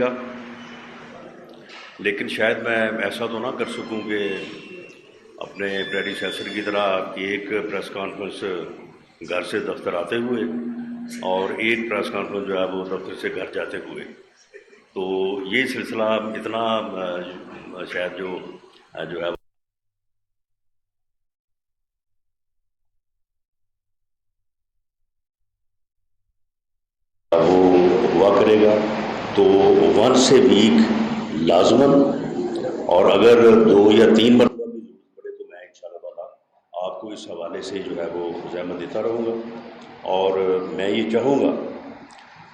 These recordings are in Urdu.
گا، لیکن شاید میں ایسا تو نہ کر سکوں کہ اپنے پریڈیسیسر کی طرح کہ ایک پریس کانفرنس گھر سے دفتر آتے ہوئے اور ایک پریس کانفرنس جو ہے وہ دفتر سے گھر جاتے ہوئے. تو یہ سلسلہ اتنا شاید جو ہے وہ ہوا کرے گا. تو ونس اے ویک لازماً، اور اگر 2 یا 3 مرتبہ بھی ضرورت پڑے تو میں انشاءاللہ تعالیٰ آپ کو اس حوالے سے جو ہے وہ زحمت دیتا رہوں گا. اور میں یہ چاہوں گا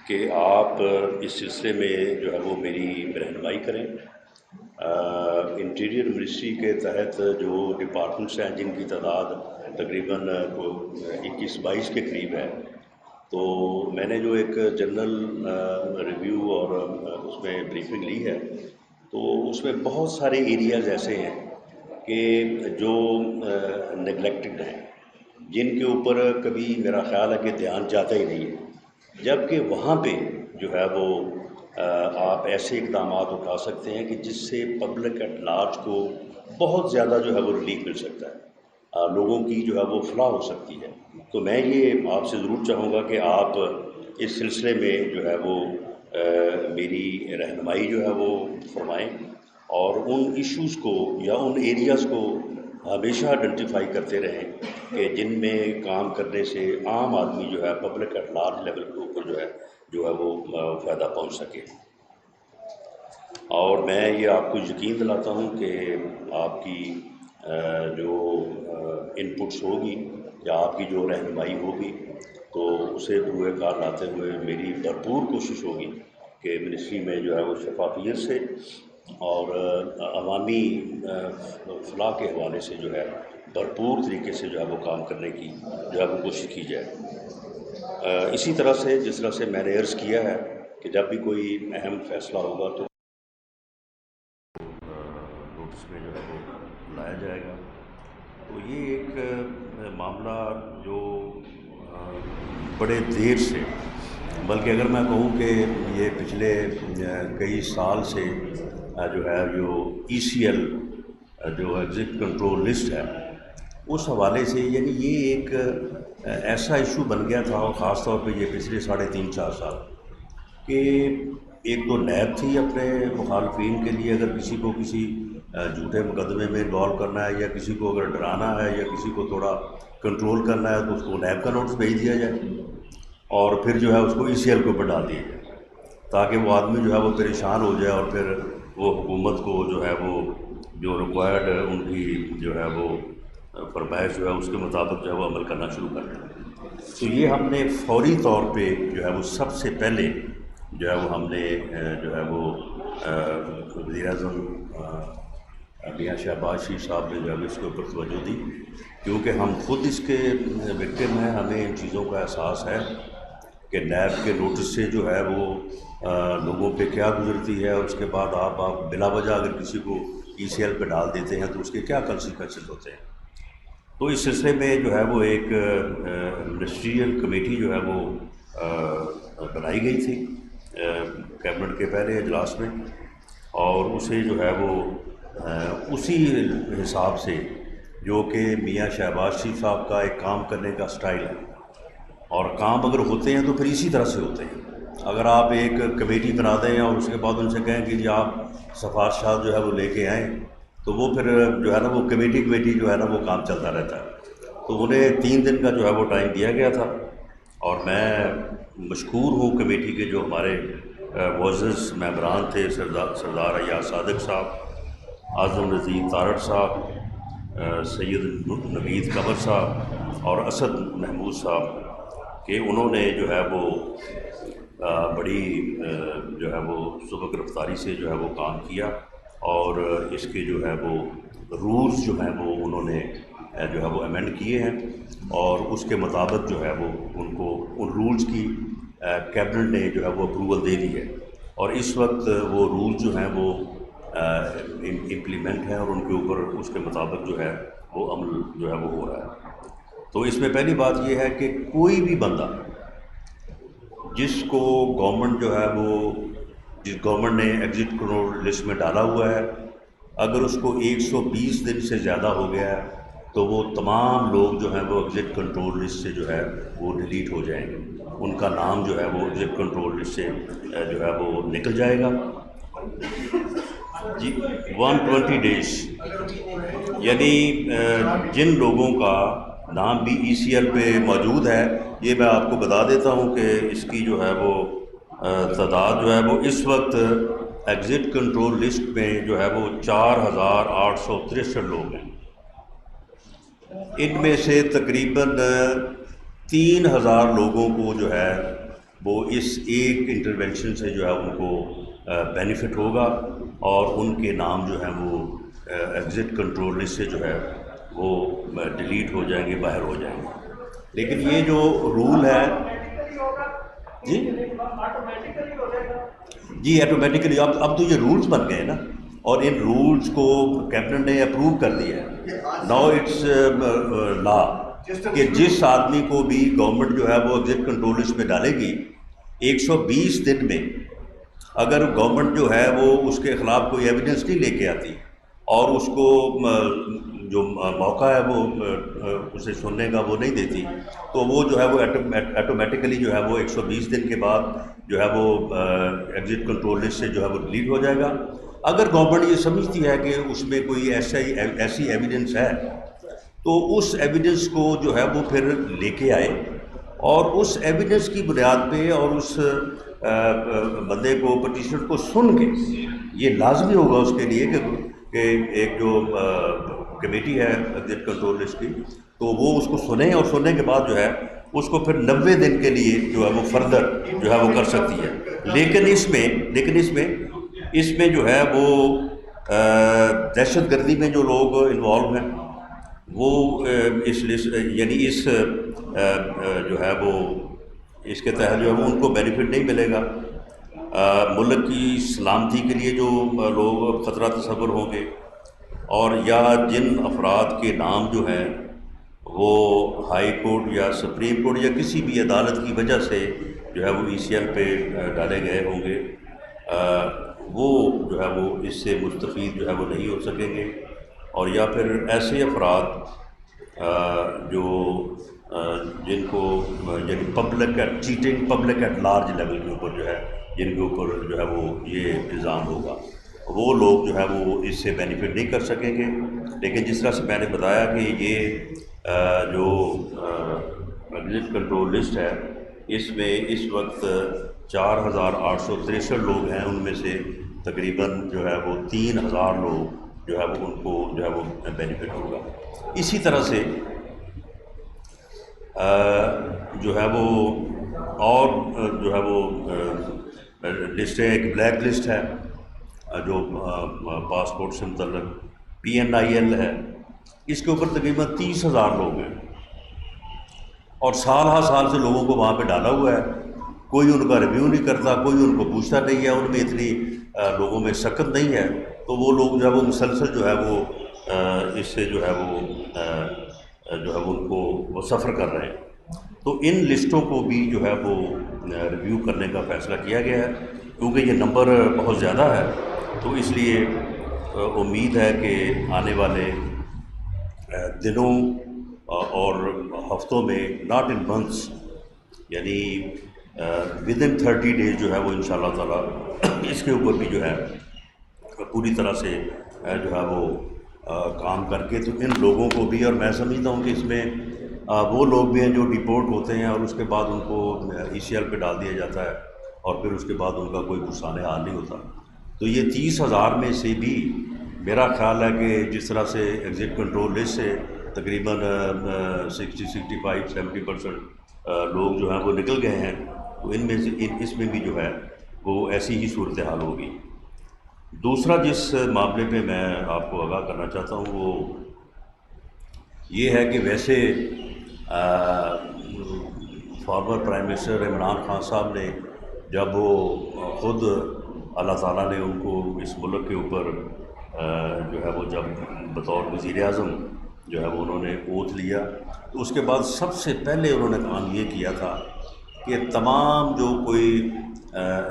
کہ آپ اس سلسلے میں جو ہے وہ میری رہنمائی کریں. انٹیریئر منسٹری کے تحت جو ڈپارٹمنٹس ہیں جن کی تعداد تقریباً 21-22 کے قریب ہے، تو میں نے جو ایک جنرل ریویو اور اس میں بریفنگ لی ہے، تو اس میں بہت سارے ایریاز ایسے ہیں کہ جو نگلیکٹڈ ہیں، جن کے اوپر کبھی میرا خیال ہے کہ دھیان جاتا ہی نہیں ہے، جبکہ وہاں پہ جو ہے وہ آپ ایسے اقدامات اٹھا سکتے ہیں کہ جس سے پبلک ایٹ لارج کو بہت زیادہ جو ہے وہ ریلیف مل سکتا ہے، لوگوں کی جو ہے وہ فلاح ہو سکتی ہے. تو میں یہ آپ سے ضرور چاہوں گا کہ آپ اس سلسلے میں جو ہے وہ میری رہنمائی جو ہے وہ فرمائیں، اور ان ایشوز کو یا ان ایریاز کو ہمیشہ آئیڈینٹیفائی کرتے رہیں کہ جن میں کام کرنے سے عام آدمی جو ہے پبلک ایٹ لارج لیول کے اوپر جو ہے وہ فائدہ پہنچ سکے. اور میں یہ آپ کو یقین دلاتا ہوں کہ آپ کی جو ان پٹس ہوگی یا آپ کی جو رہنمائی ہوگی تو اسے بروئے کار لاتے ہوئے میری بھرپور کوشش ہوگی کہ منسٹری میں جو ہے وہ شفافیت سے اور عوامی فلاح کے حوالے سے جو ہے بھرپور طریقے سے جو ہے وہ کام کرنے کی جو ہے وہ کوشش کی جائے. اسی طرح سے جس طرح سے میں نے عرض کیا ہے کہ جب بھی کوئی اہم فیصلہ ہوگا تو نوٹس میں جو ہے وہ لایا جائے گا. تو یہ ایک معاملہ جو بڑے دیر سے، بلکہ اگر میں کہوں کہ یہ پچھلے کئی سال سے جو ہے جو ECL جو ایگزٹ کنٹرول لسٹ ہے اس حوالے سے، یعنی یہ ایک ایسا ایشو بن گیا تھا، اور خاص طور پہ یہ پچھلے 3.5-4 سال کہ ایک تو نیب تھی اپنے مخالفین کے لیے، اگر کسی کو کسی جھوٹے مقدمے میں انوالو کرنا ہے یا کسی کو اگر ڈرانا ہے یا کسی کو تھوڑا کنٹرول کرنا ہے تو اس کو نیب کا نوٹس بھیج دیا جائے اور پھر جو ہے اس کو ECL کے اوپر ڈال دیا جائے، تاکہ وہ آدمی جو ہے وہ پریشان ہو جائے اور پھر وہ حکومت کو جو ہے وہ جو ریکوائرڈ ان کی جو ہے وہ فرمائش جو ہے اس کے مطابق جو ہے وہ عمل کرنا شروع کر دیں. تو یہ ہم نے فوری طور پہ جو ہے وہ سب سے پہلے جو ہے وہ ہم نے جو ہے وہ وزیر اعظم میاں شہباز شریف صاحب نے جو ہے اس کے اوپر توجہ دی، کیونکہ ہم خود اس کے وکٹم ہیں. ہمیں ان چیزوں کا احساس ہے کہ نیب کے نوٹس سے جو ہے وہ لوگوں پہ کیا گزرتی ہے، اور اس کے بعد آپ بلا وجہ اگر کسی کو ECL پہ ڈال دیتے ہیں تو اس کے کیا کنسیکوینسز ہوتے ہیں. تو اس سلسلے میں جو ہے وہ ایک منسٹریل کمیٹی جو ہے وہ بنائی گئی تھی کیبنٹ کے پہلے اجلاس میں، اور اسے جو ہے وہ اسی حساب سے جو کہ میاں شہباز شریف صاحب کا ایک کام کرنے کا سٹائل ہے، اور کام اگر ہوتے ہیں تو پھر اسی طرح سے ہوتے ہیں. اگر آپ ایک کمیٹی بنا دیں اور اس کے بعد ان سے کہیں کہ جی آپ سفارشات جو ہے وہ لے کے آئیں، تو وہ پھر جو ہے نا وہ کمیٹی جو ہے نا وہ کام چلتا رہتا ہے. تو انہیں 3 دن کا جو ہے وہ ٹائم دیا گیا تھا، اور میں مشکور ہوں کمیٹی کے جو ہمارے معزز ممبران تھے، سردار ایاز صادق صاحب، اعظم نذیر تارڑ صاحب، سید نوید قمر صاحب اور اسد محمود صاحب، کہ انہوں نے جو ہے وہ بڑی جو ہے وہ سبک رفتاری سے جو ہے وہ کام کیا، اور اس کے جو ہے وہ رولز جو ہیں وہ انہوں نے جو ہے وہ امینڈ کیے ہیں، اور اس کے مطابق جو ہے وہ ان کو ان رولز کی کیبنٹ نے جو ہے وہ اپروول دے دی ہے، اور اس وقت وہ رولز جو ہیں وہ امپلیمنٹ ہیں، اور ان کے اوپر اس کے مطابق جو ہے وہ عمل جو ہے وہ ہو رہا ہے. تو اس میں پہلی بات یہ ہے کہ کوئی بھی بندہ جس کو گورنمنٹ جو ہے وہ جس گورنمنٹ نے ایگزٹ کنٹرول لسٹ میں ڈالا ہوا ہے، اگر اس کو 120 دن سے زیادہ ہو گیا ہے تو وہ تمام لوگ جو ہیں وہ ایگزٹ کنٹرول لسٹ سے جو ہے وہ ڈیلیٹ ہو جائیں گے، ان کا نام جو ہے وہ ایگزٹ کنٹرول لسٹ سے جو ہے وہ نکل جائے گا جی۔ 120 ڈیز، یعنی جن لوگوں کا نام بھی ای سی ایل پہ موجود ہے، یہ میں آپ کو بتا دیتا ہوں کہ اس کی جو ہے وہ تعداد جو ہے وہ اس وقت ایگزٹ کنٹرول لسٹ میں جو ہے وہ 4863 لوگ ہیں۔ ان میں سے تقریباً 3000 لوگوں کو جو ہے وہ اس ایک انٹرونشن سے جو ہے ان کو بینیفٹ ہوگا، اور ان کے نام جو ہیں وہ ایگزٹ کنٹرول لسٹ سے جو ہے وہ ڈیلیٹ ہو جائیں گے، باہر ہو جائیں گے۔ لیکن یہ جو رول ہے جی آٹومیٹیکلی اب تو یہ رولز بن گئے نا، اور ان رولز کو کیبنٹ نے اپروو کر دیا ہے۔ ناؤ اٹس لا کہ جس آدمی کو بھی گورنمنٹ جو ہے وہ ایگزٹ کنٹرول لسٹ میں ڈالے گی، 120 دن میں اگر گورنمنٹ جو ہے وہ اس کے خلاف کوئی ایویڈنس نہیں لے کے آتی اور اس کو جو موقع ہے وہ اسے سننے کا وہ نہیں دیتی، تو وہ جو ہے وہ آٹومیٹیکلی جو ہے وہ 120 دن کے بعد جو ہے وہ ایگزٹ کنٹرول لسٹ سے جو ہے وہ ڈیلیٹ ہو جائے گا۔ اگر گورنمنٹ یہ سمجھتی ہے کہ اس میں کوئی ایسی ایویڈنس ہے تو اس ایویڈنس کو جو ہے وہ پھر لے کے آئے، اور اس ایویڈنس کی بنیاد پہ اور اس بندے کو پٹیشنر کو سن کے یہ لازمی ہوگا اس کے لیے کہ ایک جو کمیٹی ہے ایگزٹ کنٹرول لسٹ کی، تو وہ اس کو سنیں، اور سننے کے بعد جو ہے اس کو پھر 90 دن کے لیے جو ہے وہ فردر جو ہے وہ کر سکتی ہے۔ لیکن اس میں جو ہے وہ دہشت گردی میں جو لوگ انوالو ہیں وہ اس لسٹ یعنی اس جو ہے وہ اس کے تحت جو ہے وہ ان کو بینیفٹ نہیں ملے گا۔ ملک کی سلامتی کے لیے جو لوگ خطرہ تصور ہوں گے، اور یا جن افراد کے نام جو ہیں وہ ہائی کورٹ یا سپریم کورٹ یا کسی بھی عدالت کی وجہ سے جو ہے وہ ای سی ایل پہ ڈالے گئے ہوں گے، وہ جو ہے وہ اس سے مستفید جو ہے وہ نہیں ہو سکیں گے، اور یا پھر ایسے افراد جو جن کو یعنی پبلک ایٹ لارج لیول کے اوپر جو ہے جن کے اوپر جو ہے وہ یہ الزام ہوگا، وہ لوگ جو ہے وہ اس سے بینیفٹ نہیں کر سکیں گے۔ لیکن جس طرح سے میں نے بتایا کہ یہ جو ایگزٹ کنٹرول لسٹ ہے، اس میں اس وقت 4863 لوگ ہیں، ان میں سے تقریباً جو ہے وہ 3000 لوگ جو ہے وہ ان کو جو ہے وہ بینیفٹ ہوگا۔ اسی طرح سے جو ہے وہ اور جو ہے وہ لسٹ ہے، ایک بلیک لسٹ ہے جو پاسپورٹ سے متعلق PNIL ہے، اس کے اوپر تقریباً 30,000 لوگ ہیں، اور سال ہر سال سے لوگوں کو وہاں پہ ڈالا ہوا ہے، کوئی ان کا ریویو نہیں کرتا، کوئی ان کو پوچھتا نہیں ہے، ان میں اتنی لوگوں میں سخت نہیں ہے، تو وہ لوگ جو ہے وہ مسلسل جو ہے وہ اس سے جو ہے وہ ان کو وہ سفر کر رہے ہیں۔ تو ان لسٹوں کو بھی جو ہے وہ ریویو کرنے کا فیصلہ کیا گیا ہے، کیونکہ یہ نمبر بہت زیادہ ہے، تو اس لیے امید ہے کہ آنے والے دنوں اور ہفتوں میں، ناٹ ان منتھس، یعنی ودن 30 ڈیز جو ہے وہ انشاءاللہ تعالیٰ اس کے اوپر بھی جو ہے پوری طرح سے جو ہے وہ کام کر کے، تو ان لوگوں کو بھی، اور میں سمجھتا ہوں کہ اس میں وہ لوگ بھی ہیں جو ڈیپورٹ ہوتے ہیں اور اس کے بعد ان کو ای سی ایل پہ ڈال دیا جاتا ہے، اور پھر اس کے بعد ان کا کوئی گسانِ حال نہیں ہوتا، تو یہ 30,000 میں سے بھی میرا خیال ہے کہ جس طرح سے ایگزٹ کنٹرول لسٹ سے تقریباً 65-70% لوگ جو ہیں وہ نکل گئے ہیں، تو ان میں سے اس میں بھی جو ہے وہ ایسی ہی صورتحال ہوگی۔ دوسرا جس معاملے پہ میں آپ کو آگاہ کرنا چاہتا ہوں وہ یہ ہے کہ ویسے former prime minister Imran Khan صاحب نے جب وہ خود اللہ تعالیٰ نے ان کو اس ملک کے اوپر جو ہے وہ جب بطور وزیر اعظم جو ہے وہ انہوں نے اوتھ لیا، تو اس کے بعد سب سے پہلے انہوں نے کام یہ کیا تھا کہ تمام جو کوئی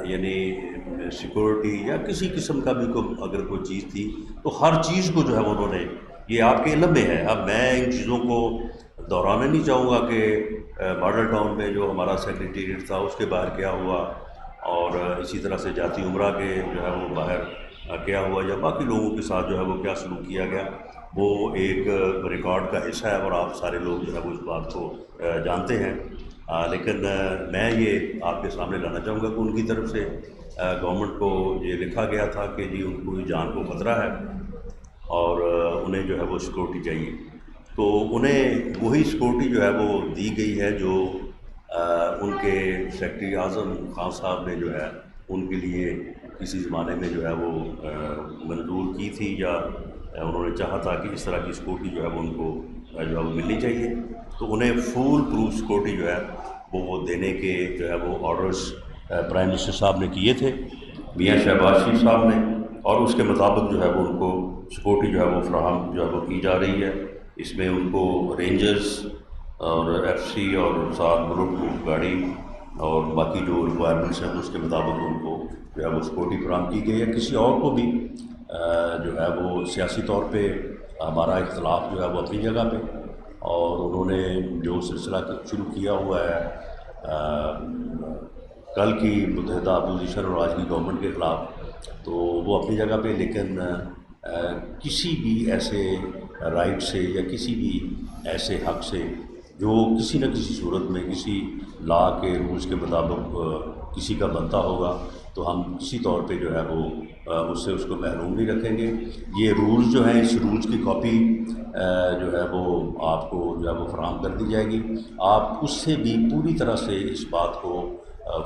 یعنی سیکورٹی یا کسی قسم کا بھی اگر کوئی چیز تھی تو ہر چیز کو جو ہے انہوں نے، یہ آپ کے علم میں ہے، اب میں ان چیزوں کو دہرانا نہیں چاہوں گا کہ ماڈل ٹاؤن میں جو ہمارا سیکریٹریٹ تھا اس کے باہر کیا ہوا، اور اسی طرح سے جاتی عمرہ کے جو ہے وہ باہر کیا ہوا، یا باقی لوگوں کے ساتھ جو ہے وہ کیا سلوک کیا گیا، وہ ایک ریکارڈ کا حصہ ہے اور آپ سارے لوگ جو ہے وہ اس بات کو جانتے ہیں۔ لیکن میں یہ آپ کے سامنے لانا چاہوں گا کہ ان کی طرف سے گورنمنٹ کو یہ لکھا گیا تھا کہ جی ان کو جان کو خطرہ ہے اور انہیں جو ہے وہ سیکورٹی چاہیے، تو انہیں وہی سیکورٹی جو ہے وہ دی گئی ہے جو ان کے سیکرٹری اعظم خان صاحب نے جو ہے ان کے لیے کسی زمانے میں جو ہے وہ منظور کی تھی، یا انہوں نے چاہا تھا کہ اس طرح کی سیکورٹی جو ہے وہ ان کو جو ہے وہ ملنی چاہیے، تو انہیں فول پروف سیکورٹی جو ہے وہ دینے کے جو ہے وہ آرڈرز پرائم منسٹر صاحب نے کیے تھے، میاں شہباز شریف صاحب نے، اور اس کے مطابق جو ہے وہ ان کو سیکورٹی جو ہے وہ فراہم جو ہے وہ کی جا رہی ہے۔ اس میں ان کو رینجرز اور ایف سی اور ساتھ بلٹ پروف گاڑی اور باقی جو ریکوائرمنٹس ہیں اس کے مطابق ان کو جو ہے وہ سیکورٹی فراہم کی گئی ہے۔ کسی اور کو بھی جو ہے وہ سیاسی طور پہ ہمارا اختلاف جو ہے وہ اپنی جگہ پہ، اور انہوں نے جو سلسلہ شروع کیا ہوا ہے کل کی متحدہ اپوزیشن اور آج کی گورنمنٹ کے خلاف، تو وہ اپنی جگہ پہ، لیکن کسی بھی ایسے رائٹ سے یا کسی بھی ایسے حق سے جو کسی نہ کسی صورت میں کسی لا کے رولز کے مطابق کسی کا بنتا ہوگا تو ہم کسی طور پہ جو ہے وہ اس سے اس کو محروم نہیں رکھیں گے۔ یہ رولز جو ہیں، اس رولز کی کاپی جو ہے وہ آپ کو جو ہے وہ فراہم کر دی جائے گی، آپ اس سے بھی پوری طرح سے اس بات کو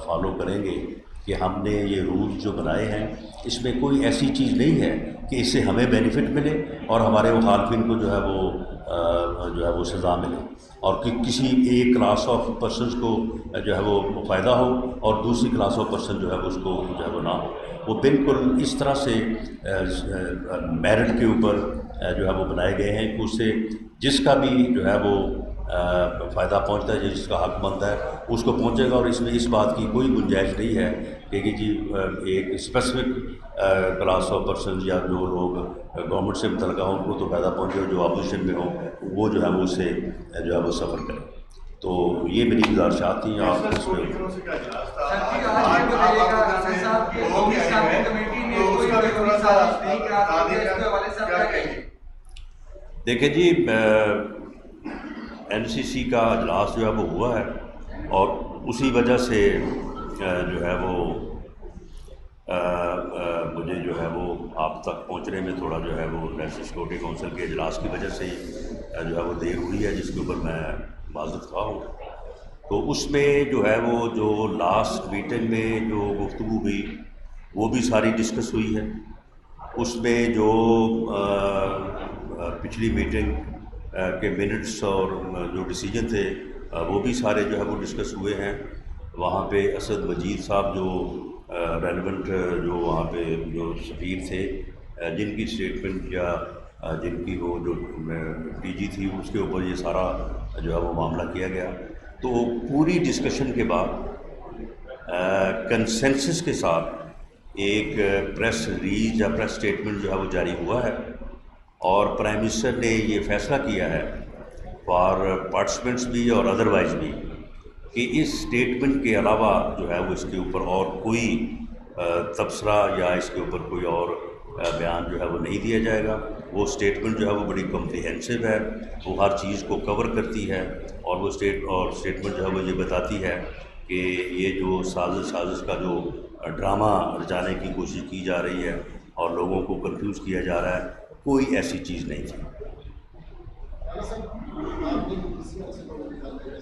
فالو کریں گے کہ ہم نے یہ رولز جو بنائے ہیں اس میں کوئی ایسی چیز نہیں ہے کہ اس سے ہمیں بینیفٹ ملے اور ہمارے مخالفین کو جو ہے وہ سزا ملے، اور کہ کسی ایک کلاس آف پرسنز کو جو ہے وہ فائدہ ہو اور دوسری کلاس آف پرسن جو ہے وہ اس کو جو ہے وہ نہ ہو۔ وہ بالکل اس طرح سے میرٹ کے اوپر جو ہے وہ بنائے گئے ہیں کہ اس سے جس کا بھی جو ہے وہ فائدہ پہنچتا ہے، جس کا حق بنتا ہے اس کو پہنچے گا، اور اس میں اس بات کی کوئی گنجائش نہیں ہے کہ جی ایک اسپیسیفک کلاس آف پرسن یا جو لوگ گورنمنٹ سے متعلقہ ہوں ان کو تو فائدہ پہنچے، اور جو اپوزیشن میں ہوں وہ جو ہے وہ اس سے جو ہے وہ سفر کریں۔ تو یہ میری گزارشات تھیں۔ آپ اس میں دیکھیں جی، این سی سی کا اجلاس جو ہے وہ ہوا ہے، اور اسی وجہ سے جو ہے وہ مجھے جو ہے وہ آپ تک پہنچنے میں تھوڑا جو ہے وہ نیشنل سیکورٹی کونسل کے اجلاس کی وجہ سے ہی جو ہے وہ دیر ہوئی ہے، جس کے اوپر میں معذرت خواہ ہوں۔ تو اس میں جو ہے وہ جو لاسٹ میٹنگ میں جو گفتگو ہوئی وہ بھی ساری ڈسکس ہوئی ہے، اس میں جو پچھلی میٹنگ کے منٹس اور جو ڈیسیجن تھے وہ بھی سارے جو ہے وہ ڈسکس ہوئے ہیں۔ وہاں پہ اسد مجید صاحب جو ریلیونٹ جو وہاں پہ جو سفیر تھے، جن کی اسٹیٹمنٹ یا جن کی وہ جو ڈی جی تھی اس کے اوپر یہ سارا جو ہے وہ معاملہ کیا گیا، تو پوری ڈسکشن کے بعد کنسنسس کے ساتھ ایک پریس ریلیز یا پریس اسٹیٹمنٹ جو ہے وہ جاری ہوا ہے، اور پرائم منسٹر نے یہ فیصلہ کیا ہے فار پارٹیسپینٹس بھی اور ادروائز بھی کہ اس اسٹیٹمنٹ کے علاوہ جو ہے وہ اس کے اوپر اور کوئی تبصرہ یا اس کے اوپر کوئی اور بیان جو ہے وہ نہیں دیا جائے گا۔ وہ اسٹیٹمنٹ جو ہے وہ بڑی کمپریہنسو ہے، وہ ہر چیز کو کور کرتی ہے، اور وہ اسٹیٹمنٹ جو ہے وہ یہ بتاتی ہے کہ یہ جو سازش کا جو ڈرامہ رچانے کی کوشش کی جا رہی ہے اور لوگوں کو کنفیوز کیا جا رہا ہے، کوئی ایسی چیز نہیں تھی۔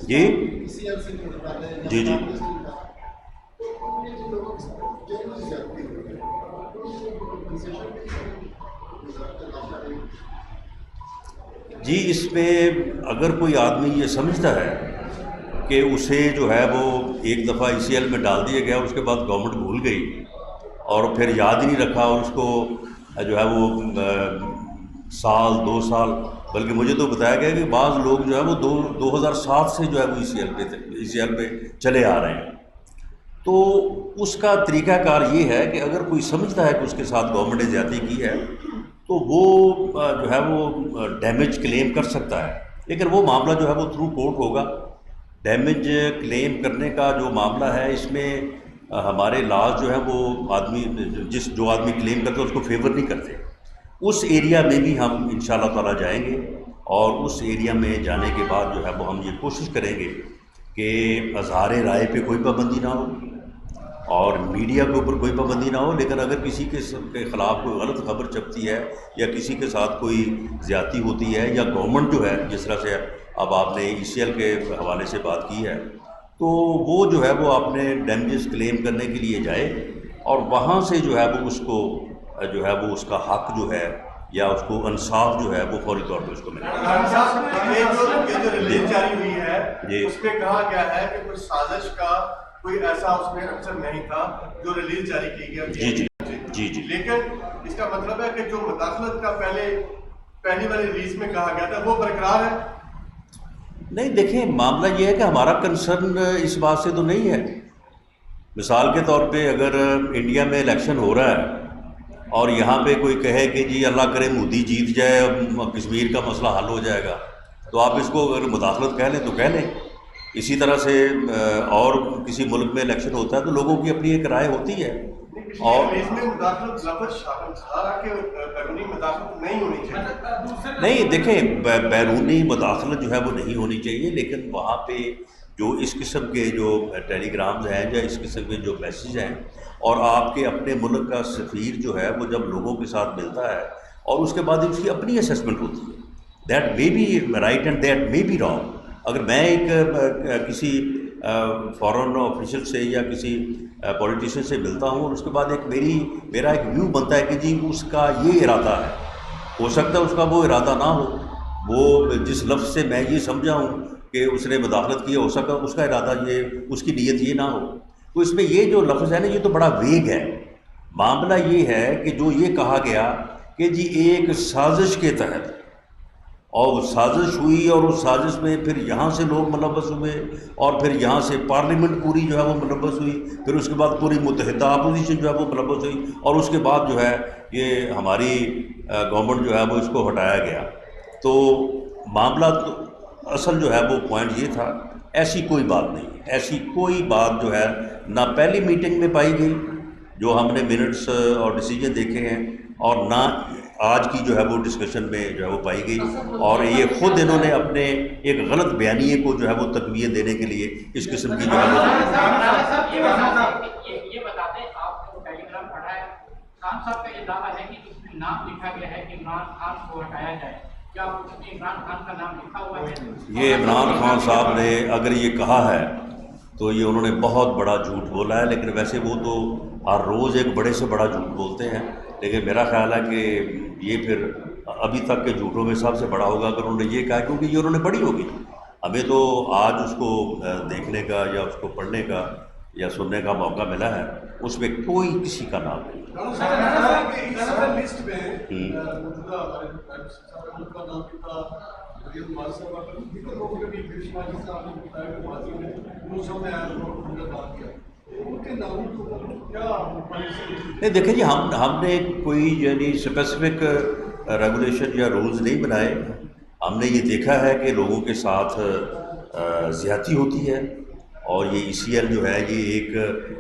جی جی جی جی اس میں اگر کوئی آدمی یہ سمجھتا ہے کہ اسے جو ہے وہ ایک دفعہ ای سی ایل میں ڈال دیا گیا، اس کے بعد گورنمنٹ بھول گئی اور پھر یاد ہی نہیں رکھا، اور اس کو جو ہے وہ سال 2 سال، بلکہ مجھے تو بتایا گیا کہ بعض لوگ جو ہے وہ 2007 سے جو ہے وہ ای سی ایل پہ چلے آ رہے ہیں۔ تو اس کا طریقہ کار یہ ہے کہ اگر کوئی سمجھتا ہے کہ اس کے ساتھ گورنمنٹ نے زیادتی کی ہے تو وہ جو ہے وہ ڈیمیج کلیم کر سکتا ہے، لیکن وہ معاملہ جو ہے وہ تھرو کورٹ ہوگا۔ ڈیمیج کلیم کرنے کا جو معاملہ ہے اس میں ہمارے لاز جو ہے وہ آدمی جو آدمی کلیم کرتا ہے اس کو فیور نہیں کرتے۔ اس ایریا میں بھی ہم انشاءاللہ تعالیٰ جائیں گے، اور اس ایریا میں جانے کے بعد جو ہے وہ ہم یہ کوشش کریں گے کہ اظہار رائے پہ کوئی پابندی نہ ہو اور میڈیا کے اوپر کوئی پابندی نہ ہو، لیکن اگر کسی کے خلاف کوئی غلط خبر چھپتی ہے یا کسی کے ساتھ کوئی زیادتی ہوتی ہے یا گورنمنٹ جو ہے جس طرح سے اب آپ نے ECL کے حوالے سے بات کی ہے، تو وہ جو ہے وہ اپنے ڈیمیجز کلیم کرنے کے لیے جائے اور وہاں سے جو ہے وہ اس کو جو ہے وہ اس کا حق جو ہے یا اس کو انصاف جو ہے وہ فوری طور پہ اس کو ملے۔ یہ جو ریلیز جاری ہوئی ہے اس پہ کہا گیا ہے کہ کوئی سازش کا کوئی ایسا اس میں عنصر نہیں تھا جو ریلیز جاری کی گیا۔ جی لیکن اس کا مطلب ہے کہ جو مداخلت کا پہلی والی ریلیز میں کہا گیا تھا وہ برقرار ہے؟ نہیں، دیکھیں معاملہ یہ ہے کہ ہمارا کنسرن اس بات سے تو نہیں ہے۔ مثال کے طور پہ اگر انڈیا میں الیکشن ہو رہا ہے اور یہاں پہ کوئی کہے کہ جی اللہ کرے مودی جیت جائے اب کشمیر کا مسئلہ حل ہو جائے گا، تو آپ اس کو اگر مداخلت کہہ لیں تو کہہ لیں۔ اسی طرح سے اور کسی ملک میں الیکشن ہوتا ہے تو لوگوں کی اپنی ایک رائے ہوتی ہے۔ اور نہیں، دیکھیں بیرونی مداخلت جو ہے وہ نہیں ہونی چاہیے، لیکن وہاں پہ جو اس قسم کے جو ٹیلی گرامز ہیں یا اس قسم کے جو میسیج ہیں، اور آپ کے اپنے ملک کا سفیر جو ہے وہ جب لوگوں کے ساتھ ملتا ہے اور اس کے بعد اس کی اپنی اسیسمنٹ ہوتی ہے، that may be right and that may be wrong. اگر میں ایک کسی فارن آفیشل سے یا کسی پولیٹیشین سے ملتا ہوں اور اس کے بعد میرا ایک ویو بنتا ہے کہ جی اس کا یہ ارادہ ہے، ہو سکتا ہے اس کا وہ ارادہ نہ ہو، وہ جس لفظ سے میں یہ سمجھا ہوں کہ اس نے مداخلت کی ہے، ہو سکتا ہے اس کا ارادہ یہ، اس کی نیت یہ نہ ہو۔ تو اس میں یہ جو لفظ ہے نا یہ تو بڑا ویگ ہے۔ معاملہ یہ ہے کہ جو یہ کہا گیا کہ جی ایک سازش کے تحت، اور سازش ہوئی اور اس سازش میں پھر یہاں سے لوگ ملوث ہوئے اور پھر یہاں سے پارلیمنٹ پوری جو ہے وہ ملوث ہوئی، پھر اس کے بعد پوری متحدہ اپوزیشن جو ہے وہ ملوث ہوئی، اور اس کے بعد جو ہے یہ ہماری گورنمنٹ جو ہے وہ اس کو ہٹایا گیا۔ تو معاملہ اصل جو ہے وہ پوائنٹ یہ تھا، ایسی کوئی بات نہیں، ایسی کوئی بات جو ہے نہ پہلی میٹنگ میں پائی گئی جو ہم نے منٹس اور ڈیسیجن دیکھے ہیں، اور نہ آج کی جو ہے وہ ڈسکشن میں جو ہے وہ پائی گئی، اور یہ خود انہوں نے اپنے ایک غلط بیانیے کو جو ہے وہ تقویت دینے کے لیے اس قسم کی جو ہے وہ یہ بتاتے ہیں آپ کو ٹیلی گرام پڑھا ہے، خان صاحب کا یہ دعویٰ ہے کہ اس میں نام لکھا گیا ہے کہ عمران خان کو ہٹایا جائے، کیا اس میں عمران خان کا نام لکھا ہوا ہے؟ یہ عمران خان صاحب نے اگر یہ کہا ہے تو یہ انہوں نے بہت بڑا جھوٹ بولا ہے، لیکن ویسے وہ تو ہر روز ایک بڑے سے بڑا جھوٹ بولتے ہیں، لیکن میرا خیال ہے کہ یہ پھر ابھی تک کے جھوٹوں میں سب سے بڑا ہوگا اگر انہوں نے یہ کہا، کیونکہ یہ انہوں نے پڑھی ہوگی۔ ہمیں تو آج اس کو دیکھنے کا یا اس کو پڑھنے کا یا سننے کا موقع ملا ہے، اس میں کوئی کسی کا نام نہیں۔ نہیں، دیکھیں جی ہم نے کوئی یعنی اسپیسیفک ریگولیشن یا رولز نہیں بنائے، ہم نے یہ دیکھا ہے کہ لوگوں کے ساتھ زیادتی ہوتی ہے، اور یہ ECL جو ہے یہ ایک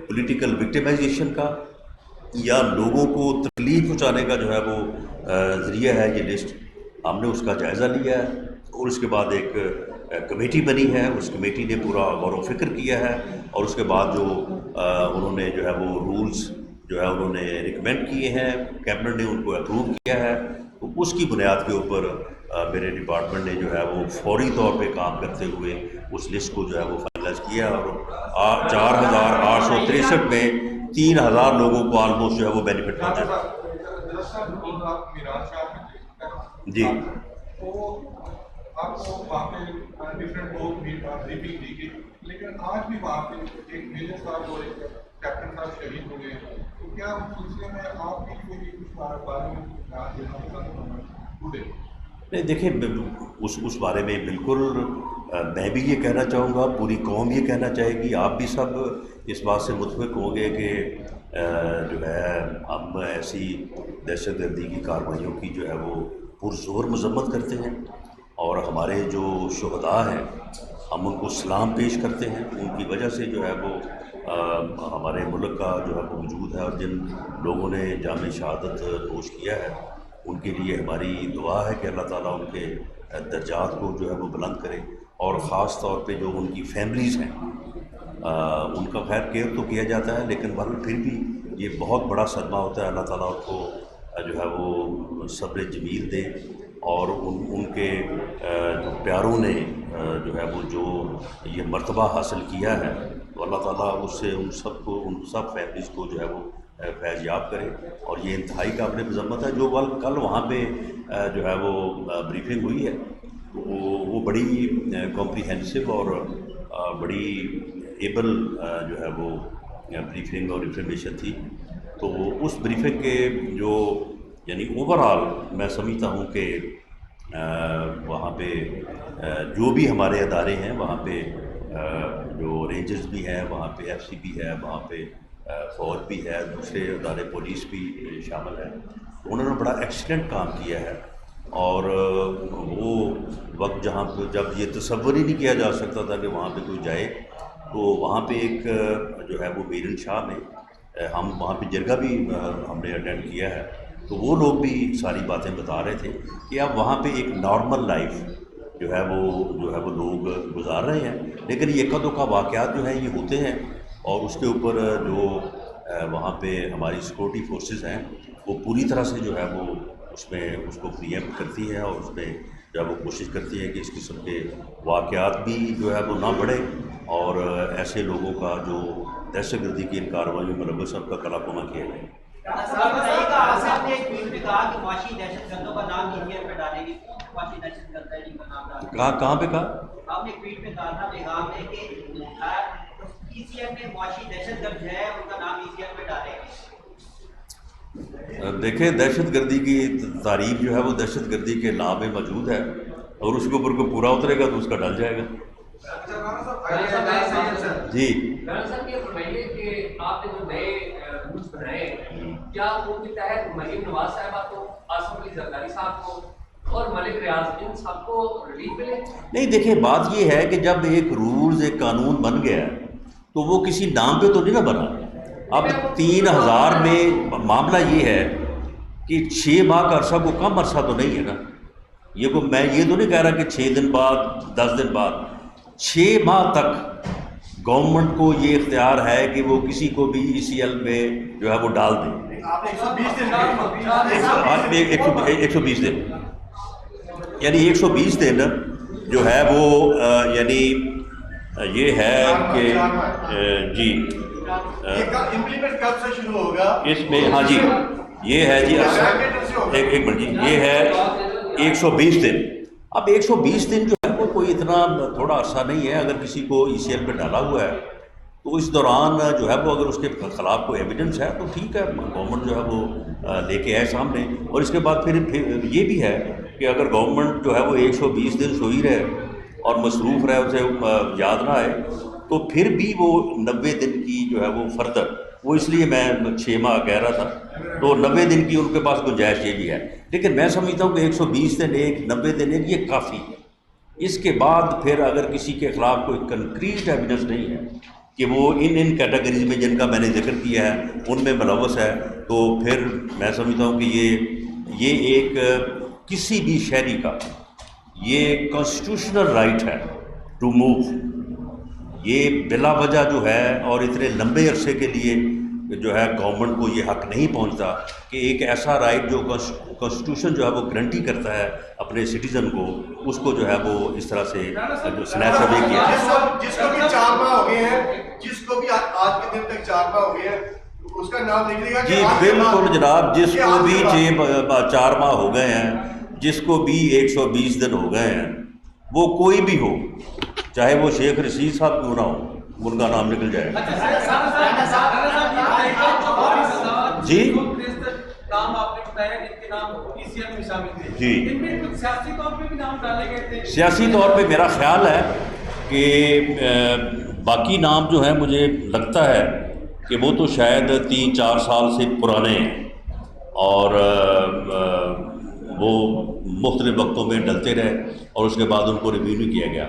پولیٹیکل وکٹمائزیشن کا یا لوگوں کو تکلیف پہنچانے کا جو ہے وہ ذریعہ ہے یہ لسٹ۔ ہم نے اس کا جائزہ لیا ہے اور اس کے بعد ایک کمیٹی بنی ہے، اس کمیٹی نے پورا غور و فکر کیا ہے، اور اس کے بعد جو انہوں نے جو ہے وہ رولز جو ہے انہوں نے ریکمینڈ کیے ہیں، کیبنٹ نے ان کو اپروو کیا ہے، تو اس کی بنیاد کے اوپر میرے ڈپارٹمنٹ نے جو ہے وہ فوری طور پہ کام کرتے ہوئے اس لسٹ کو جو ہے وہ فائنلائز کیا، اور 4863 میں 3000 لوگوں کو آلموسٹ جو ہے وہ بینیفٹ پہنچا۔ جی آپ کو وہاں پہ ڈفرینٹ لوگ بھی بریفنگ دی گئی، لیکن آج بھی وہاں پہ ایک میجر صاحب اور ایک کیپٹن صاحب شہید ہو گئے، تو کیا اس سلسلے میں آپ بھی کوئی کچھ بارے میں بیان دینا پسند کریں؟ نہیں، دیکھیں اس بارے میں بالکل میں بھی یہ کہنا چاہوں گا، پوری قوم یہ کہنا چاہے گی، آپ بھی سب اس بات سے متفق ہوں گے کہ جو ہے ہم ایسی دہشت گردی کی کارروائیوں کی جو ہے وہ پرزور مذمت کرتے ہیں، اور ہمارے جو شہداء ہیں ہم ان کو سلام پیش کرتے ہیں. ان کی وجہ سے جو ہے وہ ہمارے ملک کا جو ہے وہ وجود ہے، اور جن لوگوں نے جام شہادت نوش کیا ہے ان کے لیے ہماری دعا ہے کہ اللہ تعالیٰ ان کے درجات کو جو ہے وہ بلند کرے، اور خاص طور پہ جو ان کی فیملیز ہیں ان کا خیر کیئر تو کیا جاتا ہے، لیکن بہرحال پھر بھی یہ بہت بڑا صدمہ ہوتا ہے. اللہ تعالیٰ ان کو جو ہے وہ صبر جمیل دے، اور ان کے جو پیاروں نے جو ہے وہ جو یہ مرتبہ حاصل کیا ہے، تو اللہ تعالیٰ اس سے ان سب فیملیز کو جو ہے وہ فیض یاب کرے. اور یہ انتہائی قابل مذمت ہے. جو کل وہاں پہ جو ہے وہ بریفنگ ہوئی ہے وہ بڑی کمپریہنسو اور بڑی ایبل جو ہے وہ بریفنگ اور انفارمیشن تھی. تو اس بریفنگ کے جو یعنی اوور آل میں سمجھتا ہوں کہ وہاں پہ جو بھی ہمارے ادارے ہیں وہاں پہ جو رینجرز بھی ہیں، وہاں پہ ایف سی بھی ہے، وہاں پہ فوج بھی ہے، دوسرے ادارے پولیس بھی شامل ہیں، انہوں نے بڑا ایکسیلنٹ کام کیا ہے. اور وہ وقت جہاں پہ جب یہ تصور ہی نہیں کیا جا سکتا تھا کہ وہاں پہ کوئی جائے، تو وہاں پہ ایک جو ہے وہ میرن شاہ میں ہم وہاں پہ جرگہ بھی ہم نے اٹینڈ کیا ہے، تو وہ لوگ بھی ساری باتیں بتا رہے تھے کہ اب وہاں پہ ایک نارمل لائف جو ہے وہ لوگ گزار رہے ہیں. لیکن یہ کدو کا واقعات جو ہیں یہ ہوتے ہیں، اور اس کے اوپر جو وہاں پہ ہماری سیکورٹی فورسز ہیں وہ پوری طرح سے جو ہے وہ اس کو پری ایمپٹ کرتی ہے، اور اس میں جو ہے وہ کوشش کرتی ہے کہ اس قسم کے واقعات بھی جو ہے وہ نہ بڑھے، اور ایسے لوگوں کا جو دہشت گردی کی ان کارروائیوں میں ملوث سب کا کلا کما کیا جائے. آپ نے ایک ٹویٹ میں کہا کہ معاشی دہشت گردوں کا نام ECL پہ ڈالیں گے. معاشی دہشت گرد ہے جن کا نام ڈالیں. کہاں پہ کہا؟ آپ نے ٹویٹ میں کہا تھا پیغام میں کہ ECL میں معاشی دہشت گرد ہے ان کا نام ECL پہ ڈالیں گے. دیکھیں دہشت گردی کی تعریف جو ہے وہ دہشت گردی کے نام میں موجود ہے، اور اس کے اوپر کوئی پورا اترے گا تو اس کا ڈل جائے گا. جی صاحب یہ فرمائیے کہ آپ نے جو نئے رولز بنائے کیا ان کے تحت مریم نواز صاحبہ کو، آصف علی زرداری صاحب کو اور ملک ریاض ان سب کو ریلیف ملے؟ نہیں، دیکھیں بات یہ ہے کہ جب ایک رولز ایک قانون بن گیا تو وہ کسی نام پہ تو نہیں نہ بنا. اب 3000 میں معاملہ یہ ہے کہ 6 ماہ کا عرصہ کو کم عرصہ تو نہیں ہے نا. یہ کو میں یہ تو نہیں کہہ رہا کہ 6 دن بعد 10 دن بعد، 6 ماہ تک گورنمنٹ کو یہ اختیار ہے کہ وہ کسی کو بھی ECL میں جو ہے وہ ڈال دے. آپ نے 120 دن 120 دن یعنی 120 دن جو ہے وہ یعنی یہ ہے کہ جی امپلیمنٹ کب سے شروع ہوگا اس میں؟ ہاں جی یہ ہے جی ایک منٹ جی، یہ ہے 120 دن. اب 120 دن جو ہے وہ کوئی اتنا تھوڑا عرصہ نہیں ہے. اگر کسی کو ECL پہ ڈالا ہوا ہے تو اس دوران جو ہے وہ اگر اس کے خلاف کوئی ایویڈنس ہے تو ٹھیک ہے، گورنمنٹ جو ہے وہ لے کے آئے سامنے. اور اس کے بعد پھر یہ بھی ہے کہ اگر گورنمنٹ جو ہے وہ 120 دن سوئی رہے اور مصروف رہے، اسے یاد نہ آئے، تو پھر بھی وہ 90 دن کی جو ہے وہ فردر، وہ اس لیے میں 6 ماہ کہہ رہا تھا، تو 90 دن کی ان کے پاس گنجائش یہ بھی ہے. لیکن میں سمجھتا ہوں کہ 120 دن 90 دن یہ کافی ہے. اس کے بعد پھر اگر کسی کے خلاف کوئی کنکریٹ ایویڈنس نہیں ہے کہ وہ ان کیٹیگریز میں جن کا میں نے ذکر کیا ہے ان میں ملوث ہے، تو پھر میں سمجھتا ہوں کہ یہ ایک کسی بھی شہری کا یہ کانسٹیٹیوشنل رائٹ ہے ٹو موو. یہ بلا وجہ جو ہے اور اتنے لمبے عرصے کے لیے جو ہے گورنمنٹ کو یہ حق نہیں پہنچتا کہ ایک ایسا رائٹ جو کانسٹیٹیوشن جو ہے وہ گارنٹی کرتا ہے اپنے سٹیزن کو، اس کو جو ہے وہ اس طرح سے جو سنیچ اوے کیا. جس کو بھی 4 ماہ ہو گئے ہیں، جس کو بھی آج کے دن تک 4 ماہ ہو گئے ہیں، اس کا نام لکھ لیجیے گا. جی بالکل جناب، جس کو بھی 4 ماہ ہو گئے ہیں، جس کو بھی 120 دن ہو گئے ہیں، وہ کوئی بھی ہو، چاہے وہ شیخ رشید صاحب کیوں نہ ہو، ان کا نام نکل جائے. جی نام آپ نے بتایا جن کے نام ECL میں شامل تھے، جی ان میں کچھ سیاسی طور پہ بھی نام ڈالے گئے تھے. سیاسی طور پہ میرا خیال ہے کہ باقی نام جو ہیں مجھے لگتا ہے کہ وہ تو شاید 3-4 سال سے پرانے ہیں اور وہ مختلف وقتوں میں ڈلتے رہے اور اس کے بعد ان کو ریویو نہیں کیا گیا.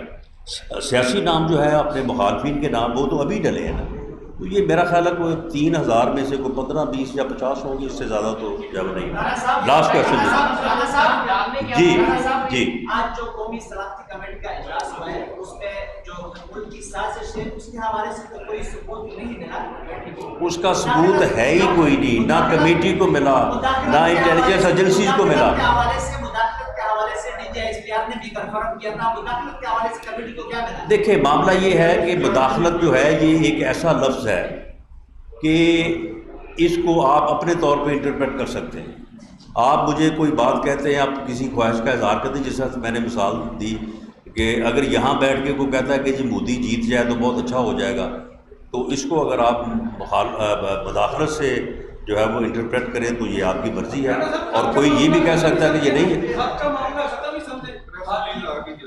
سیاسی نام جو ہے اپنے مخالفین کے نام وہ تو ابھی ڈلے ہیں نا. تو یہ میرا خیال ہے کوئی 3000 میں سے کوئی 15, 20 یا 50 ہوں گے, اس سے زیادہ تو جب نہیں. Last question. جی آج جو قومی سلامتی کمیٹی کا اجلاس ہوا ہے اس میں جو ملک کی سازش ہے اس کے حوالے سے کوئی ثبوت نہیں ملا. اس کا ثبوت ہے ہی کوئی نہیں, نہ کمیٹی کو ملا نہ انٹیلیجنس ایجنسیز کو ملا. دیکھیں معاملہ یہ ہے کہ مداخلت جو ہے یہ ایک ایسا لفظ ہے کہ اس کو آپ اپنے طور پہ انٹرپریٹ کر سکتے ہیں. آپ مجھے کوئی بات کہتے ہیں, آپ کسی خواہش کا اظہار کرتے ہیں, جس طرح میں نے مثال دی کہ اگر یہاں بیٹھ کے کوئی کہتا ہے کہ جی مودی جیت جائے تو بہت اچھا ہو جائے گا, تو اس کو اگر آپ مداخلت سے جو ہے وہ انٹرپریٹ کریں تو یہ آپ کی مرضی ہے. اور کوئی یہ بھی کہہ سکتا ہے کہ یہ نہیں ہے.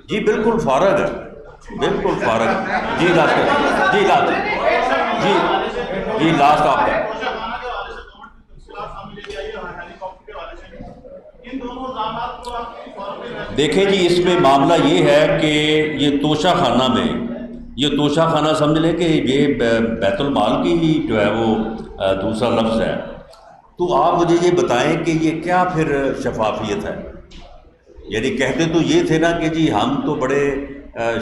جی بالکل فارغ ہے, بالکل فارغ ہے. جی لاسٹ جی لاسٹ آپ کا. دیکھیں جی اس میں معاملہ یہ ہے کہ یہ توشہ خانہ میں, یہ توشہ خانہ سمجھ لیں کہ یہ بیت المال کی ہی جو ہے وہ دوسرا لفظ ہے. تو آپ مجھے یہ بتائیں کہ یہ کیا پھر شفافیت ہے. یعنی کہتے تو یہ تھے نا کہ جی ہم تو بڑے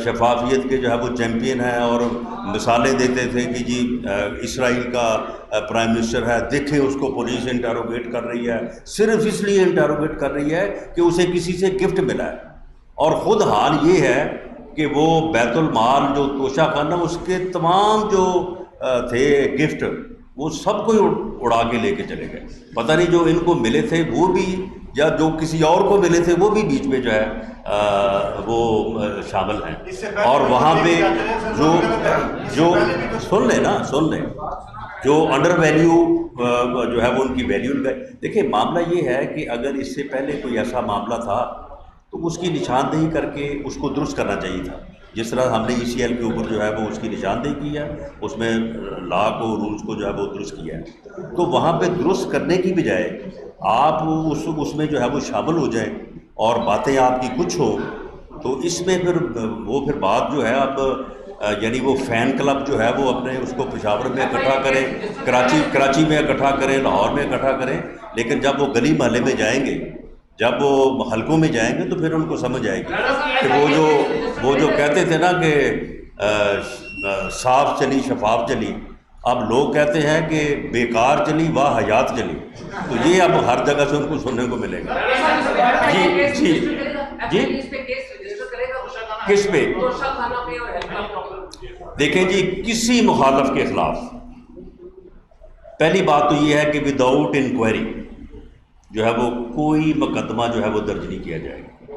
شفافیت کے جو ہے وہ چیمپئن ہیں اور مثالیں دیتے تھے کہ جی اسرائیل کا پرائم منسٹر ہے, دیکھیں اس کو پولیس انٹروگیٹ کر رہی ہے, صرف اس لیے انٹروگیٹ کر رہی ہے کہ اسے کسی سے گفٹ ملا ہے. اور خود حال یہ ہے کہ وہ بیت المال جو توشہ خانہ اس کے تمام جو تھے گفٹ وہ سب کو اڑا کے لے کے چلے گئے. پتہ نہیں جو ان کو ملے تھے وہ بھی یا جو کسی اور کو ملے تھے وہ بھی بیچ میں جو ہے وہ شامل ہیں. اور وہاں پہ جو سن لیں جو انڈر ویلیو جو ہے وہ ان کی ویلیو لگائے. دیکھیں معاملہ یہ ہے کہ اگر اس سے پہلے کوئی ایسا معاملہ تھا تو اس کی نشاندہی کر کے اس کو درست کرنا چاہیے تھا. جس طرح ہم نے ECL کے اوپر جو ہے وہ اس کی نشاندہی کی ہے, اس میں لا کو رولز کو جو ہے وہ درست کیا ہے. تو وہاں پہ درست کرنے کی بجائے آپ اس میں جو ہے وہ شامل ہو جائیں اور باتیں آپ کی کچھ ہو, تو اس میں پھر بات جو ہے اب یعنی وہ فین کلب جو ہے وہ اپنے اس کو پشاور میں اکٹھا کریں, کراچی میں اکٹھا کریں, لاہور میں اکٹھا کریں, لیکن جب وہ گلی محلے میں جائیں گے, جب وہ حلقوں میں جائیں گے تو پھر ان کو سمجھ آئے گی کہ وہ جو کہتے تھے نا کہ صاف چلی شفاف چلی, اب لوگ کہتے ہیں کہ بیکار چلی واہ حیات چلی. تو یہ اب ہر جگہ سے ان کو سننے کو ملے گا. جی کس پہ؟ دیکھیں جی کسی مخالف کے خلاف پہلی بات تو یہ ہے کہ وداؤٹ انکوائری جو ہے وہ کوئی مقدمہ جو ہے وہ درج نہیں کیا جائے گا.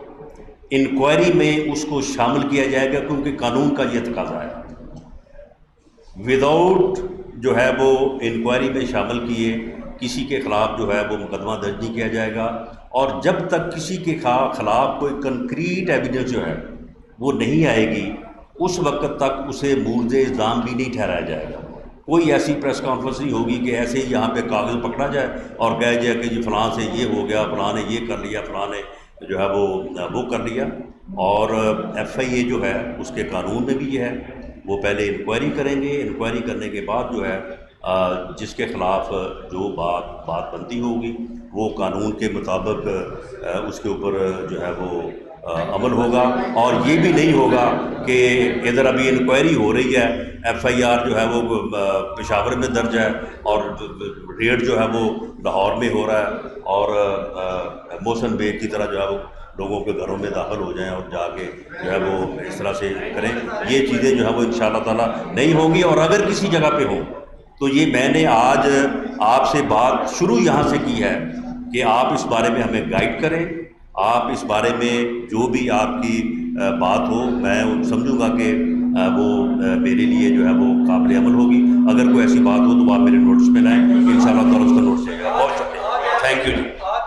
انکوائری میں اس کو شامل کیا جائے گا کیونکہ قانون کا یہ تقاضا ہے. وداؤٹ جو ہے وہ انکوائری میں شامل کیے کسی کے خلاف جو ہے وہ مقدمہ درج نہیں کیا جائے گا. اور جب تک کسی کے خلاف کوئی کنکریٹ ایویڈنس جو ہے وہ نہیں آئے گی اس وقت تک اسے مورد الزام بھی نہیں ٹھہرایا جائے گا. کوئی ایسی پریس کانفرنس نہیں ہوگی کہ ایسے ہی یہاں پہ کاغذ پکڑا جائے اور کہا جائے کہ جی فلاں سے یہ ہو گیا, فلاں نے یہ کر لیا, فلاں نے جو ہے وہ کر لیا. اور FIA جو ہے اس کے قانون میں بھی یہ ہے, وہ پہلے انکوائری کریں گے, انکوائری کرنے کے بعد جو ہے جس کے خلاف جو بات بنتی ہوگی وہ قانون کے مطابق اس کے اوپر جو ہے وہ عمل ہوگا. اور یہ بھی نہیں ہوگا کہ ادھر ابھی انکوائری ہو رہی ہے, FIR جو ہے وہ پشاور میں درج ہے اور ریڈ جو ہے وہ لاہور میں ہو رہا ہے, اور موشن بیگ کی طرح جو ہے وہ لوگوں کے گھروں میں داخل ہو جائیں اور جا کے جو ہے وہ اس طرح سے کریں. یہ چیزیں جو ہے وہ انشاءاللہ تعالیٰ نہیں ہوں گی. اور اگر کسی جگہ پہ ہوں تو یہ میں نے آج آپ سے بات شروع یہاں سے کی ہے کہ آپ اس بارے میں ہمیں گائیڈ کریں. آپ اس بارے میں جو بھی آپ کی بات ہو میں سمجھوں گا کہ وہ میرے لیے جو ہے وہ قابل عمل ہوگی. اگر کوئی ایسی بات ہو تو آپ میرے نوٹس میں لائیں, انشاءاللہ تعالیٰ اس کا نوٹس لے گا. بہت شکریہ, تھینک یو جی.